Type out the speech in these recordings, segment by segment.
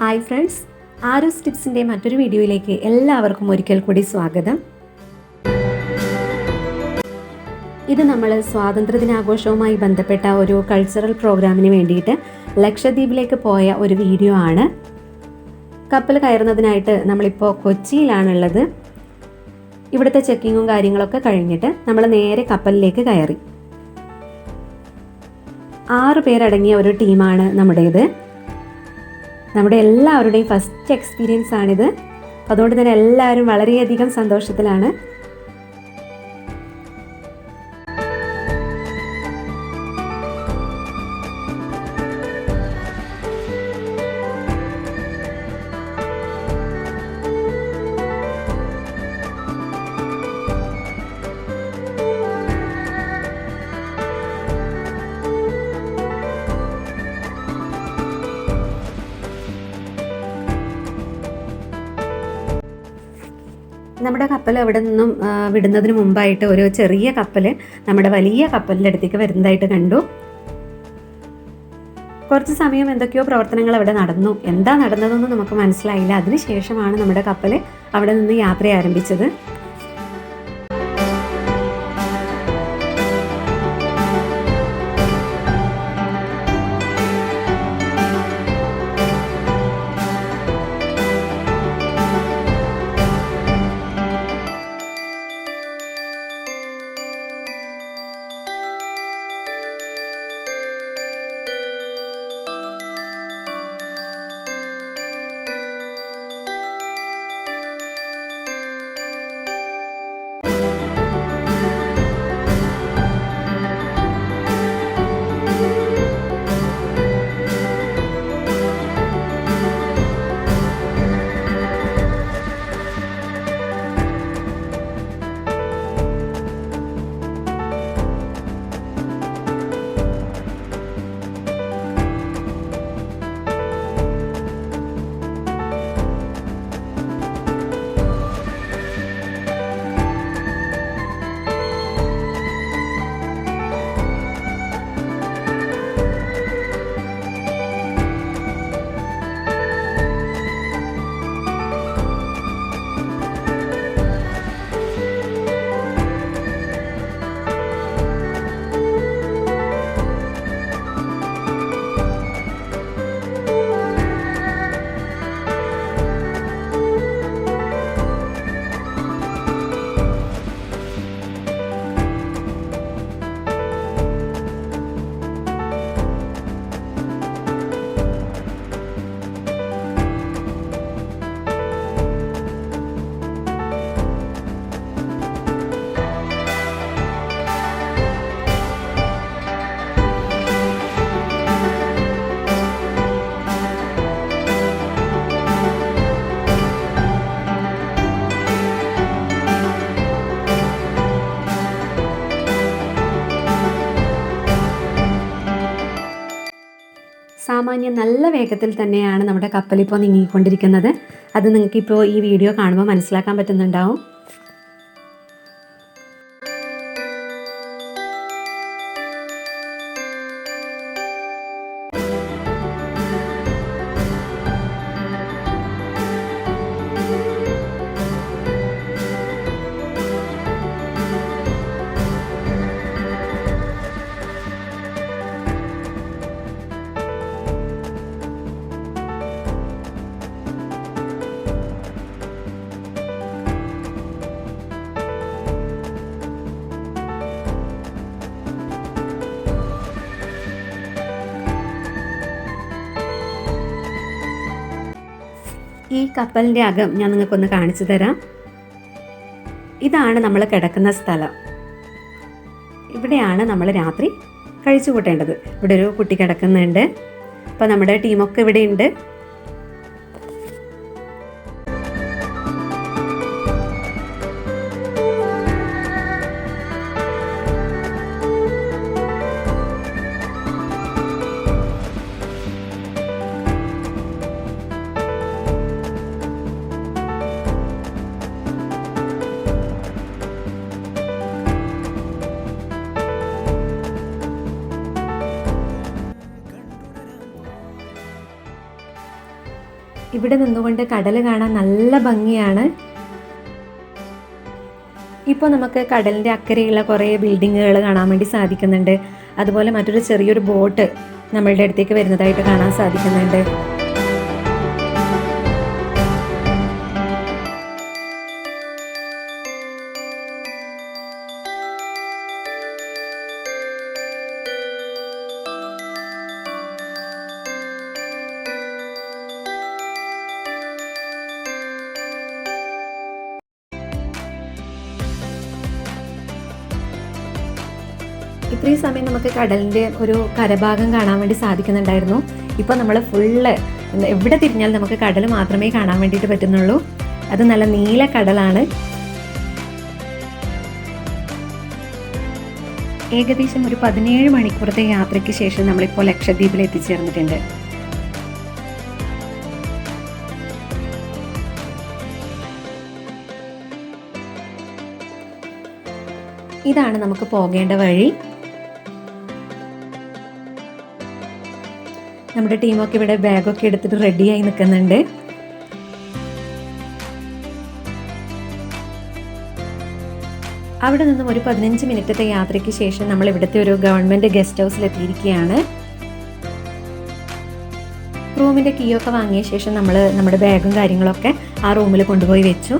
Hi friends, arrows ടിപ്സിൻ്റെ മറ്റൊരു വീഡിയോയിലേക്ക് എല്ലാവർക്കും ഒരിക്കൽ കൂടി സ്വാഗതം. ഇത് നമ്മൾ സ്വാതന്ത്ര്യദിനാഘോഷവുമായി ബന്ധപ്പെട്ട ഒരു കൾച്ചറൽ പ്രോഗ്രാമിന് വേണ്ടിയിട്ട് ലക്ഷദ്വീപിലേക്ക് പോയ ഒരു വീഡിയോ ആണ്. കപ്പൽ കയറുന്നതിനായിട്ട് നമ്മളിപ്പോൾ കൊച്ചിയിലാണുള്ളത്. ഇവിടുത്തെ ചെക്കിങ്ങും കാര്യങ്ങളൊക്കെ കഴിഞ്ഞിട്ട് നമ്മൾ നേരെ കപ്പലിലേക്ക് കയറി. 6 പേരടങ്ങിയ ഒരു ടീമാണ് നമ്മുടേത്. നമ്മുടെ എല്ലാവരുടെയും ഫസ്റ്റ് എക്സ്പീരിയൻസ് ആണിത്. അതുകൊണ്ട് തന്നെ എല്ലാവരും വളരെയധികം സന്തോഷത്തിലാണ്. നമ്മുടെ കപ്പൽ അവിടെ നിന്നും വിടുന്നതിന് മുമ്പായിട്ട് ഒരു ചെറിയ കപ്പൽ നമ്മുടെ വലിയ കപ്പലിൻ്റെ അടുത്തേക്ക് വരുന്നതായിട്ട് കണ്ടു. കുറച്ച് സമയം എന്തൊക്കെയോ പ്രവർത്തനങ്ങൾ അവിടെ നടന്നു. എന്താ നടന്നതെന്ന് നമുക്ക് മനസ്സിലായില്ല. അതിനുശേഷമാണ് നമ്മുടെ കപ്പൽ അവിടെ നിന്ന് യാത്ര ആരംഭിച്ചത്. സാമാന്യം നല്ല വേഗത്തിൽ തന്നെയാണ് നമ്മുടെ കപ്പലിപ്പോൾ നീങ്ങിക്കൊണ്ടിരിക്കുന്നത്. അത് നിങ്ങൾക്കിപ്പോൾ ഈ വീഡിയോ കാണുമ്പോൾ മനസ്സിലാക്കാൻ പറ്റുന്നുണ്ടാവും. ഈ കപ്പലിൻ്റെ അകം ഞാൻ നിങ്ങൾക്കൊന്ന് കാണിച്ചു തരാം. ഇതാണ് നമ്മൾ കിടക്കുന്ന സ്ഥലം. ഇവിടെയാണ് നമ്മൾ രാത്രി കഴിച്ചു കൂട്ടേണ്ടത്. ഇവിടെ ഒരു കുട്ടി കിടക്കുന്നുണ്ട്. അപ്പോൾ നമ്മുടെ ടീമൊക്കെ ഇവിടെ ഉണ്ട്. ഇവിടെ നിന്നുകൊണ്ട് കടൽ കാണാൻ നല്ല ഭംഗിയാണ്. ഇപ്പോൾ നമുക്ക് കടലിൻ്റെ അക്കരെയുള്ള കുറേ ബിൽഡിങ്ങുകൾ കാണാൻ വേണ്ടി സാധിക്കുന്നുണ്ട്. അതുപോലെ മറ്റൊരു ചെറിയൊരു ബോട്ട് നമ്മളുടെ അടുത്തേക്ക് വരുന്നതായിട്ട് കാണാൻ സാധിക്കുന്നുണ്ട്. ഇത്രയും സമയം നമുക്ക് കടലിൻ്റെ ഒരു കരഭാഗം കാണാൻ വേണ്ടി സാധിക്കുന്നുണ്ടായിരുന്നു. ഇപ്പോൾ നമ്മൾ ഫുള്ള് എവിടെ തിരിഞ്ഞാലും നമുക്ക് കടൽ മാത്രമേ കാണാൻ വേണ്ടിയിട്ട് പറ്റുന്നുള്ളൂ. അത് നല്ല നീല കടലാണ്. ഏകദേശം ഒരു 17 മണിക്കൂറത്തെ യാത്രയ്ക്ക് ശേഷം നമ്മളിപ്പോൾ ലക്ഷദ്വീപിൽ എത്തിച്ചേർന്നിട്ടുണ്ട്. ഇതാണ് നമുക്ക് പോകേണ്ട വഴി. നമ്മുടെ ടീമൊക്കെ ഇവിടെ ബാഗൊക്കെ എടുത്തിട്ട് റെഡിയായി നിൽക്കുന്നുണ്ട്. അവിടെ നിന്നും ഒരു 15 മിനിറ്റത്തെ യാത്രയ്ക്ക് ശേഷം നമ്മൾ ഇവിടുത്തെ ഒരു ഗവൺമെൻറ് ഗസ്റ്റ് ഹൗസിൽ എത്തിയിരിക്കുകയാണ്. റൂമിൻ്റെ കീ ഒക്കെ വാങ്ങിയ ശേഷം നമ്മൾ നമ്മുടെ ബാഗും കാര്യങ്ങളൊക്കെ ആ റൂമിൽ കൊണ്ടുപോയി വെച്ചു.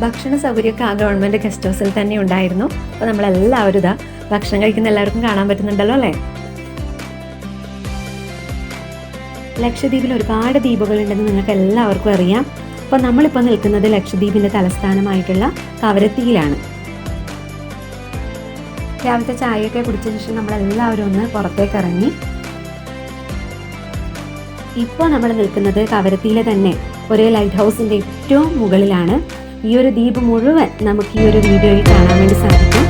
ഭക്ഷണ സൗകര്യമൊക്കെ ആ ഗവൺമെൻറ് ഗസ്റ്റ് ഹൗസിൽ തന്നെ ഉണ്ടായിരുന്നു. അപ്പോൾ നമ്മളെല്ലാവരും ഇതാ ഭക്ഷണം കഴിക്കുന്ന എല്ലാവർക്കും കാണാൻ പറ്റുന്നുണ്ടല്ലോ അല്ലേ. ലക്ഷദ്വീപിൽ ഒരുപാട് ദ്വീപുകളുണ്ടെന്ന് നിങ്ങൾക്ക് എല്ലാവർക്കും അറിയാം. അപ്പോൾ നമ്മളിപ്പോൾ നിൽക്കുന്നത് ലക്ഷദ്വീപിൻ്റെ തലസ്ഥാനമായിട്ടുള്ള കവരത്തിയിലാണ്. രാവിലത്തെ ചായയൊക്കെ കുടിച്ച ശേഷം നമ്മളെല്ലാവരും ഒന്ന് പുറത്തേക്ക് ഇറങ്ങി. ഇപ്പോൾ നമ്മൾ നിൽക്കുന്നത് കവരത്തിയിലെ തന്നെ ഒരു ലൈറ്റ് ഹൗസിൻ്റെ ഏറ്റവും മുകളിലാണ്. ഈ ഒരു ദ്വീപ് മുഴുവൻ നമുക്ക് ഈ ഒരു വീഡിയോയിൽ കാണാൻ വേണ്ടി സാധിക്കും.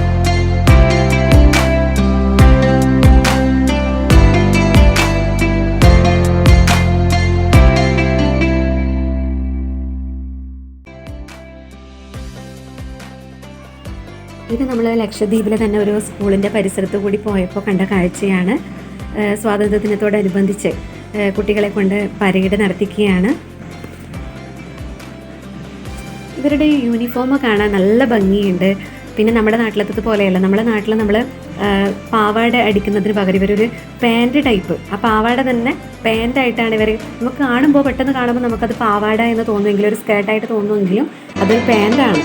ഇത് നമ്മൾ ലക്ഷദ്വീപിലെ തന്നെ ഒരു സ്കൂളിൻ്റെ പരിസരത്ത് കൂടി പോയപ്പോൾ കണ്ട കാഴ്ചയാണ്. സ്വാതന്ത്ര്യദിനത്തോടനുബന്ധിച്ച് കുട്ടികളെ കൊണ്ട് പരേഡ് നടത്തിക്കുകയാണ്. ഇവരുടെ യൂണിഫോം കാണാൻ നല്ല ഭംഗിയുണ്ട്. പിന്നെ നമ്മുടെ നാട്ടിലത്തത് പോലെയല്ല. നമ്മുടെ നാട്ടിൽ നമ്മൾ പാവാട അടിക്കുന്നതിന് പകരം ഇവരൊരു പാൻറ് ടൈപ്പ്, ആ പാവാട തന്നെ പാൻറ്റായിട്ടാണ് ഇവർ. നമുക്ക് കാണുമ്പോൾ പെട്ടെന്ന് കാണുമ്പോൾ നമുക്കത് പാവാട എന്ന് തോന്നുമെങ്കിലും ഒരു സ്കേർട്ടായിട്ട് തോന്നുമെങ്കിലും അതൊരു പാൻറ്റാണ്.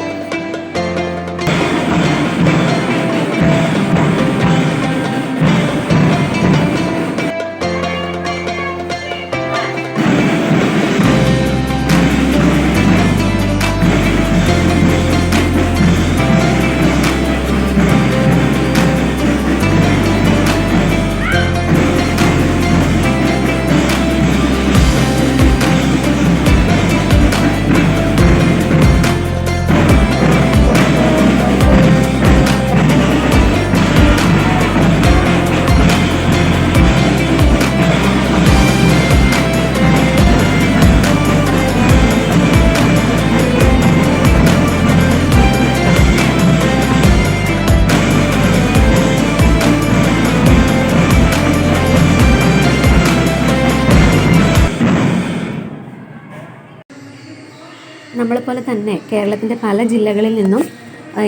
നമ്മളെപ്പോലെ തന്നെ കേരളത്തിൻ്റെ പല ജില്ലകളിൽ നിന്നും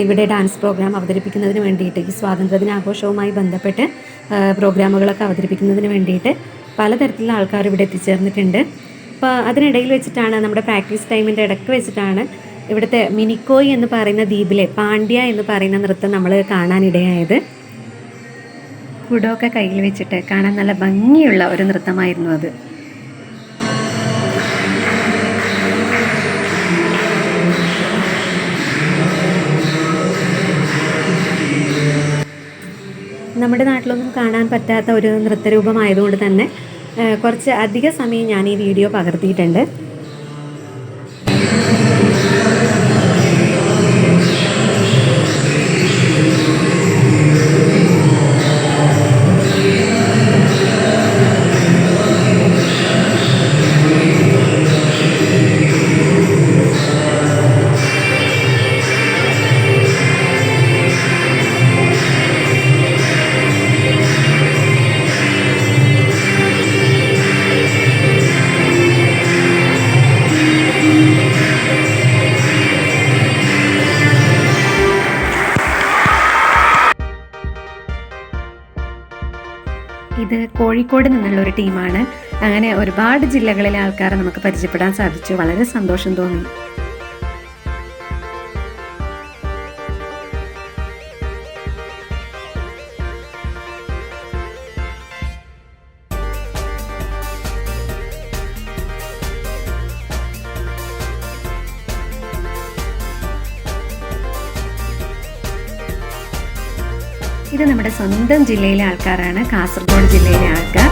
ഇവിടെ ഡാൻസ് പ്രോഗ്രാം അവതരിപ്പിക്കുന്നതിന് വേണ്ടിയിട്ട്, ഈ സ്വാതന്ത്ര്യദിനാഘോഷവുമായി ബന്ധപ്പെട്ട് പ്രോഗ്രാമുകളൊക്കെ അവതരിപ്പിക്കുന്നതിന് വേണ്ടിയിട്ട് പലതരത്തിലുള്ള ആൾക്കാർ ഇവിടെ എത്തിച്ചേർന്നിട്ടുണ്ട്. അപ്പോൾ അതിനിടയിൽ വെച്ചിട്ടാണ്, നമ്മുടെ പ്രാക്ടീസ് ടൈമിൻ്റെ ഇടയ്ക്ക് വെച്ചിട്ടാണ് ഇവിടുത്തെ മിനിക്കോയ് എന്ന് പറയുന്ന ദ്വീപിലെ പാണ്ഡ്യ എന്ന് പറയുന്ന നൃത്തം നമ്മൾ കാണാനിടയായത്. കുടമൊക്കെ കയ്യിൽ വെച്ചിട്ട് കാണാൻ നല്ല ഭംഗിയുള്ള ഒരു നൃത്തമായിരുന്നു അത്. നമ്മുടെ നാട്ടിലൊന്നും കാണാൻ പറ്റാത്ത ഒരു നൃത്തരൂപമായതുകൊണ്ട് തന്നെ കുറച്ച് അധിക സമയം ഞാൻ ഈ വീഡിയോ പകർത്തിയിട്ടുണ്ട്. കോഴിക്കോട് നിന്നുള്ള ഒരു ടീമാണ്. അങ്ങനെ ഒരുപാട് ജില്ലകളിലെ ആൾക്കാരെ നമുക്ക് പരിചയപ്പെടാൻ സാധിച്ചു. വളരെ സന്തോഷം തോന്നി. ഇത് നമ്മുടെ സ്വന്തം ജില്ലയിലെ ആൾക്കാരാണ്, കാസർഗോഡ് ജില്ലയിലെ ആൾക്കാർ.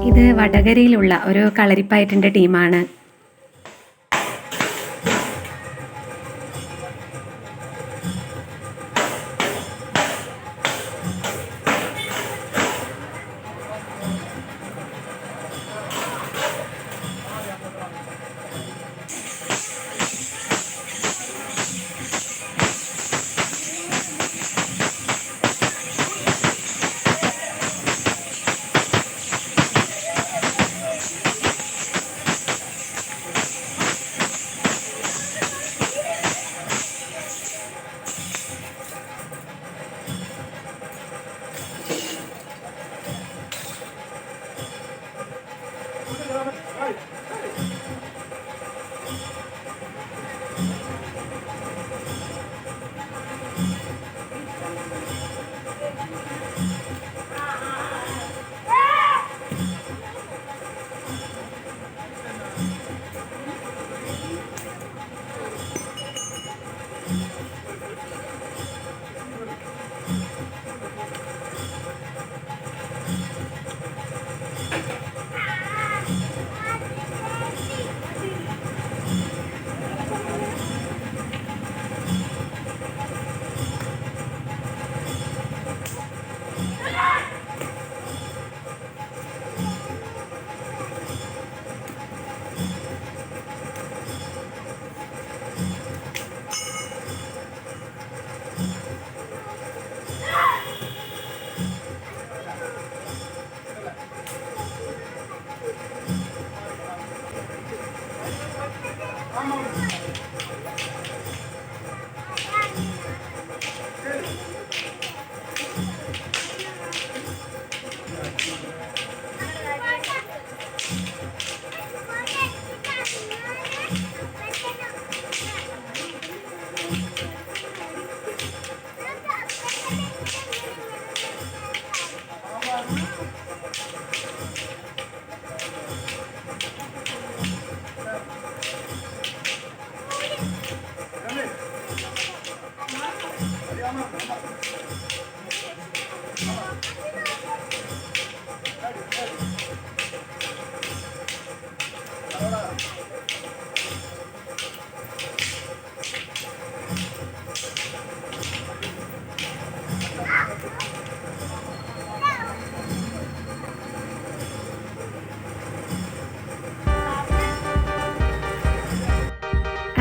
ഇത് വടകരയിലുള്ള ഒരു കളരിപ്പയറ്റിൻ്റെ ടീമാണ്.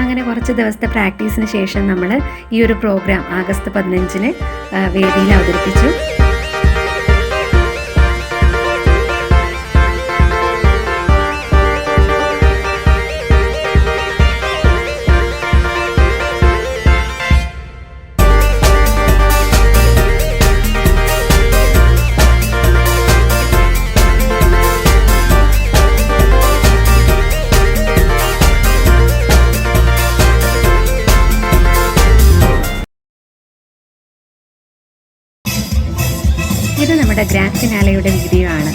അങ്ങനെ കുറച്ച് ദിവസത്തെ പ്രാക്ടീസിന് ശേഷം നമ്മൾ ഈ ഒരു പ്രോഗ്രാം ആഗസ്റ്റ് 15-ന് വേദിയിൽ അവതരിപ്പിച്ചു. ഇത് നമ്മുടെ ഗ്രാൻഡ് ഫിനാലെയുടെ വീഡിയോ ആണ്.